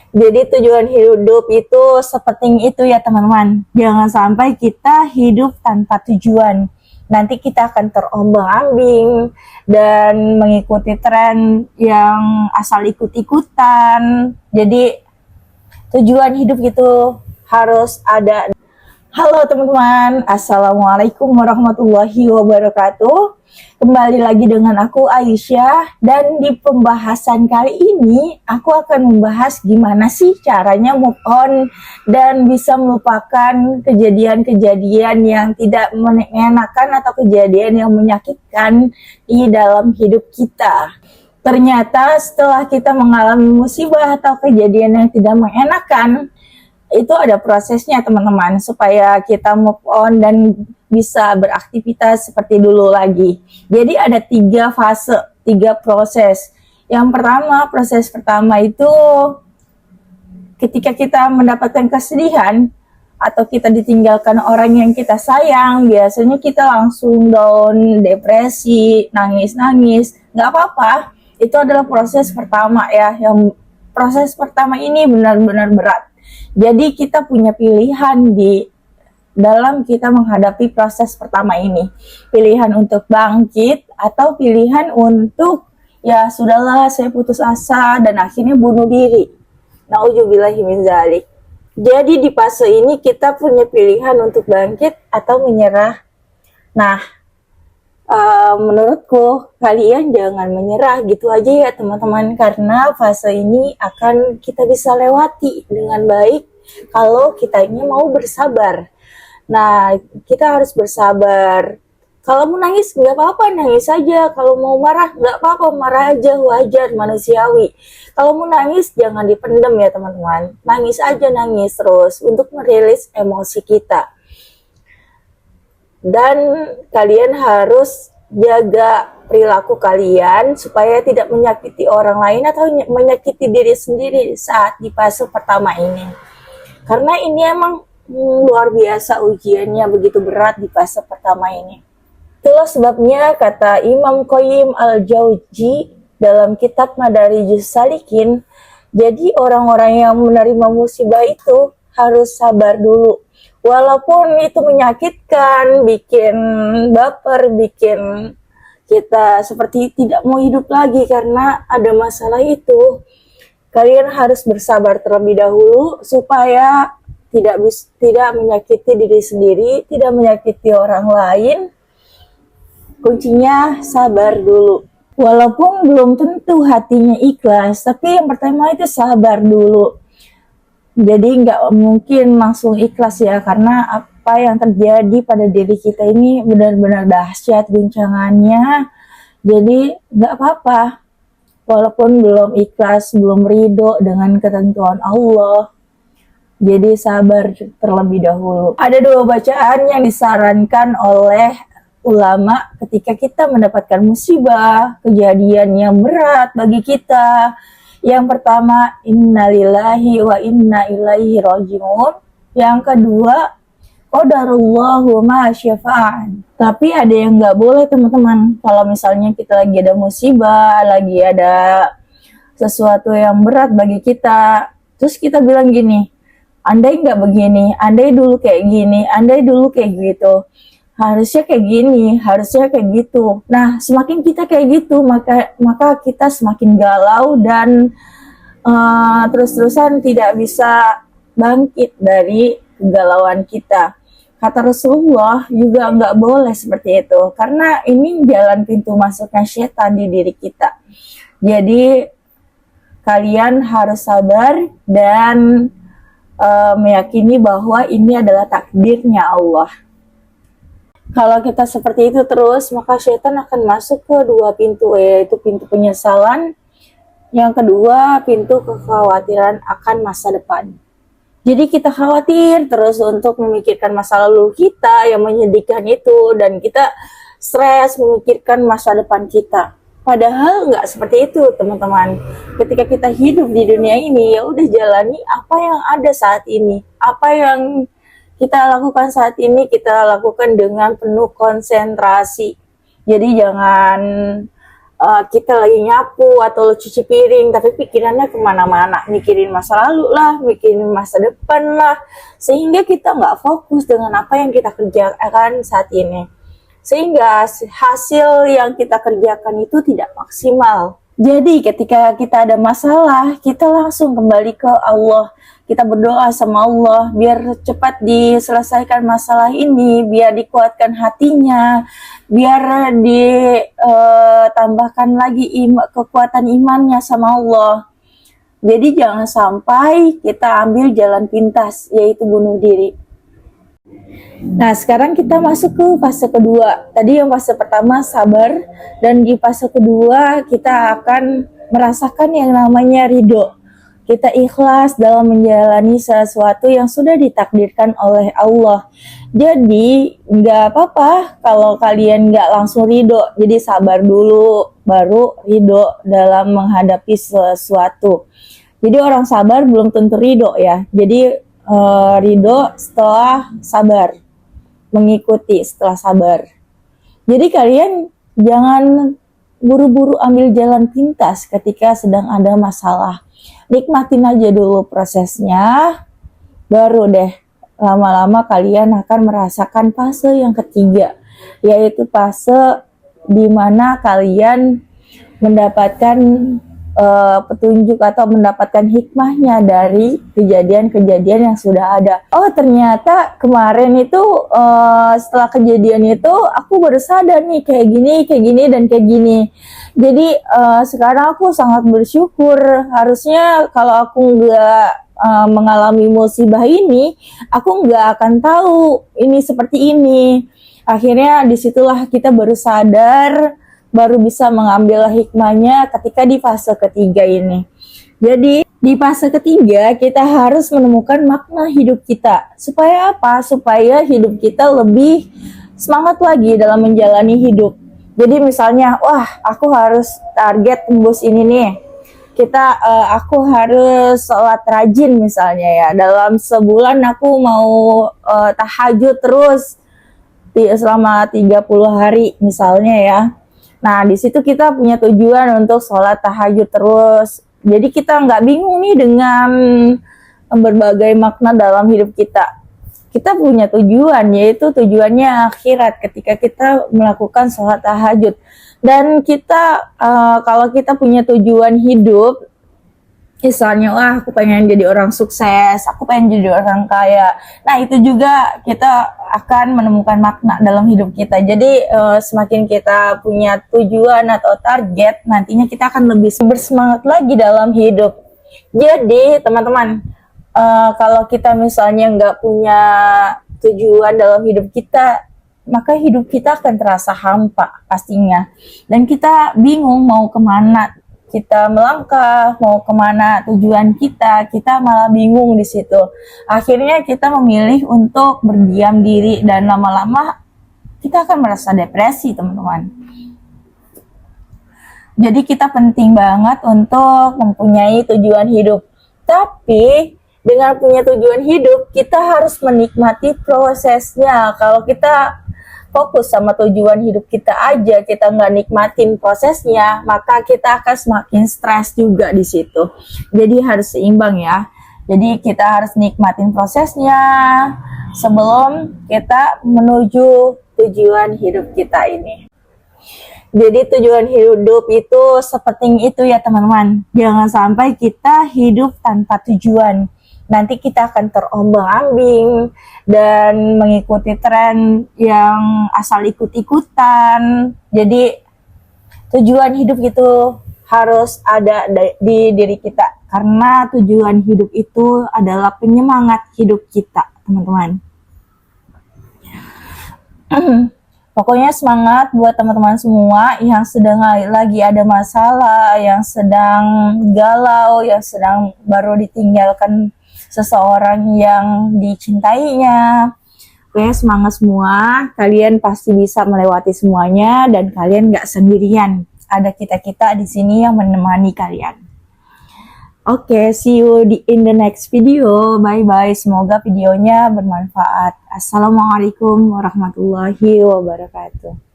Jadi tujuan hidup itu sepenting itu ya teman-teman. Jangan sampai kita hidup tanpa tujuan. Nanti kita akan terombang-ambing dan mengikuti tren yang asal ikut-ikutan. Jadi tujuan hidup itu harus ada. Halo teman-teman, Assalamualaikum warahmatullahi wabarakatuh. Kembali lagi dengan aku Aisyah, dan di pembahasan kali ini aku akan membahas gimana sih caranya move on dan bisa melupakan kejadian-kejadian yang tidak mengenakan atau kejadian yang menyakitkan di dalam hidup kita. Ternyata setelah kita mengalami musibah atau kejadian yang tidak mengenakan, itu ada prosesnya teman-teman, supaya kita move on dan bisa beraktivitas seperti dulu lagi. Jadi ada 3 fase, 3 proses. Yang pertama, proses pertama itu ketika kita mendapatkan kesedihan atau kita ditinggalkan orang yang kita sayang, biasanya kita langsung down, depresi, nangis-nangis. Gak apa-apa, itu adalah proses pertama ya. Yang proses pertama ini benar-benar berat. Jadi kita punya pilihan di dalam kita menghadapi proses pertama ini. Pilihan untuk bangkit atau pilihan untuk ya sudahlah saya putus asa dan akhirnya bunuh diri. Nauzubillahi min dzalik. Jadi di fase ini kita punya pilihan untuk bangkit atau menyerah. Nah, menurutku kalian jangan menyerah gitu aja ya teman-teman, karena fase ini akan kita bisa lewati dengan baik kalau kita ini mau bersabar. Nah, kita harus bersabar. Kalau mau nangis nggak apa-apa, nangis aja. Kalau mau marah nggak apa-apa, marah aja, wajar, manusiawi. Kalau mau nangis jangan dipendam ya teman-teman, nangis aja, nangis terus untuk merilis emosi kita. Dan kalian harus jaga perilaku kalian supaya tidak menyakiti orang lain atau menyakiti diri sendiri saat di fase pertama ini. Karena ini emang luar biasa ujiannya, begitu berat di fase pertama ini. Itulah sebabnya kata Imam Qayyim Al-Jauzi dalam kitab Madarijus Salikin, jadi orang-orang yang menerima musibah itu harus sabar dulu. Walaupun itu menyakitkan, bikin baper, bikin kita seperti tidak mau hidup lagi karena ada masalah itu. Kalian harus bersabar terlebih dahulu supaya tidak menyakiti diri sendiri, tidak menyakiti orang lain. Kuncinya sabar dulu. Walaupun belum tentu hatinya ikhlas, tapi yang pertama itu sabar dulu. Jadi nggak mungkin langsung ikhlas ya, karena apa yang terjadi pada diri kita ini benar-benar dahsyat guncangannya. Jadi nggak apa-apa, walaupun belum ikhlas, belum ridho dengan ketentuan Allah. Jadi sabar terlebih dahulu. Ada 2 bacaan yang disarankan oleh ulama ketika kita mendapatkan musibah, kejadian yang berat bagi kita. Yang pertama, innalillahi wa inna ilaihi raji'un. Yang kedua, qadarullahu ma syafa'an. Tapi ada yang nggak boleh teman-teman. Kalau misalnya kita lagi ada musibah, lagi ada sesuatu yang berat bagi kita, terus kita bilang gini, andai nggak begini, andai dulu kayak gini, andai dulu kayak gitu, harusnya kayak gini, harusnya kayak gitu. Nah, semakin kita kayak gitu, maka kita semakin galau dan terus-terusan tidak bisa bangkit dari kegalauan kita. Kata Rasulullah juga nggak boleh seperti itu, karena ini jalan pintu masuknya setan di diri kita. Jadi kalian harus sabar dan meyakini bahwa ini adalah takdirnya Allah. Kalau kita seperti itu terus, maka setan akan masuk ke 2 pintu, yaitu pintu penyesalan. Yang kedua, pintu kekhawatiran akan masa depan. Jadi kita khawatir terus untuk memikirkan masa lalu kita yang menyedihkan itu, dan kita stres memikirkan masa depan kita. Padahal nggak seperti itu teman-teman. Ketika kita hidup di dunia ini, ya udah jalani apa yang ada saat ini. Apa yang kita lakukan saat ini, kita lakukan dengan penuh konsentrasi. Jadi jangan kita lagi nyapu atau cuci piring, tapi pikirannya kemana-mana, mikirin masa lalu lah, mikirin masa depan lah, sehingga kita nggak fokus dengan apa yang kita kerjakan saat ini, sehingga hasil yang kita kerjakan itu tidak maksimal. Jadi ketika kita ada masalah, kita langsung kembali ke Allah. Kita berdoa sama Allah biar cepat diselesaikan masalah ini, biar dikuatkan hatinya, biar ditambahkan lagi kekuatan imannya sama Allah. Jadi jangan sampai kita ambil jalan pintas, yaitu bunuh diri. Nah, sekarang kita masuk ke fase kedua. Tadi yang fase pertama sabar, dan di fase kedua kita akan merasakan yang namanya ridho. Kita ikhlas dalam menjalani sesuatu yang sudah ditakdirkan oleh Allah. Jadi nggak apa-apa kalau kalian nggak langsung ridho. Jadi sabar dulu, baru ridho dalam menghadapi sesuatu. Jadi orang sabar belum tentu ridho ya. Jadi ridho setelah sabar, mengikuti setelah sabar. Jadi kalian jangan buru-buru ambil jalan pintas ketika sedang ada masalah. Nikmatin aja dulu prosesnya, baru deh lama-lama kalian akan merasakan fase yang ketiga, yaitu fase di mana kalian mendapatkan petunjuk atau mendapatkan hikmahnya dari kejadian-kejadian yang sudah ada. Oh, ternyata kemarin itu setelah kejadian itu aku baru sadar nih kayak gini dan kayak gini. Jadi sekarang aku sangat bersyukur. Harusnya kalau aku nggak mengalami musibah ini, aku nggak akan tahu ini seperti ini. Akhirnya disitulah kita baru sadar, baru bisa mengambil hikmahnya ketika di fase ketiga ini. Jadi di fase ketiga kita harus menemukan makna hidup kita. Supaya apa? Supaya hidup kita lebih semangat lagi dalam menjalani hidup. Jadi misalnya, wah aku harus target tembus ini nih. Aku harus sholat rajin misalnya ya. Dalam sebulan aku mau tahajud terus selama 30 hari misalnya ya. Nah, di situ kita punya tujuan untuk sholat tahajud terus. Jadi kita nggak bingung nih dengan berbagai makna dalam hidup kita. Kita punya tujuan, yaitu tujuannya akhirat ketika kita melakukan sholat tahajud. Dan kita, kalau kita punya tujuan hidup, misalnya, wah aku pengen jadi orang sukses, aku pengen jadi orang kaya. Nah, itu juga kita akan menemukan makna dalam hidup kita. Jadi semakin kita punya tujuan atau target, nantinya kita akan lebih bersemangat lagi dalam hidup. Jadi teman-teman, kalau kita misalnya nggak punya tujuan dalam hidup kita, maka hidup kita akan terasa hampa pastinya. Dan kita bingung mau kemana kita melangkah, mau kemana tujuan kita malah bingung di situ. Akhirnya kita memilih untuk berdiam diri dan lama-lama kita akan merasa depresi, teman-teman. Jadi kita penting banget untuk mempunyai tujuan hidup. Tapi dengan punya tujuan hidup, kita harus menikmati prosesnya. Kalau kita fokus sama tujuan hidup kita aja, kita nggak nikmatin prosesnya, maka kita akan semakin stres juga di situ. Jadi harus seimbang ya. Jadi kita harus nikmatin prosesnya sebelum kita menuju tujuan hidup kita ini. Jadi tujuan hidup itu sepenting itu ya teman-teman. Jangan sampai kita hidup tanpa tujuan. Nanti kita akan terombang-ambing dan mengikuti tren yang asal ikut-ikutan. Jadi tujuan hidup itu harus ada di diri kita. Karena tujuan hidup itu adalah penyemangat hidup kita, teman-teman. Pokoknya semangat buat teman-teman semua yang sedang lagi ada masalah, yang sedang galau, yang sedang baru ditinggalkan seseorang yang dicintainya. Oke, semangat semua. Kalian pasti bisa melewati semuanya dan kalian gak sendirian. Ada kita-kita di sini yang menemani kalian. Oke, see you in the next video. Bye-bye. Semoga videonya bermanfaat. Assalamualaikum warahmatullahi wabarakatuh.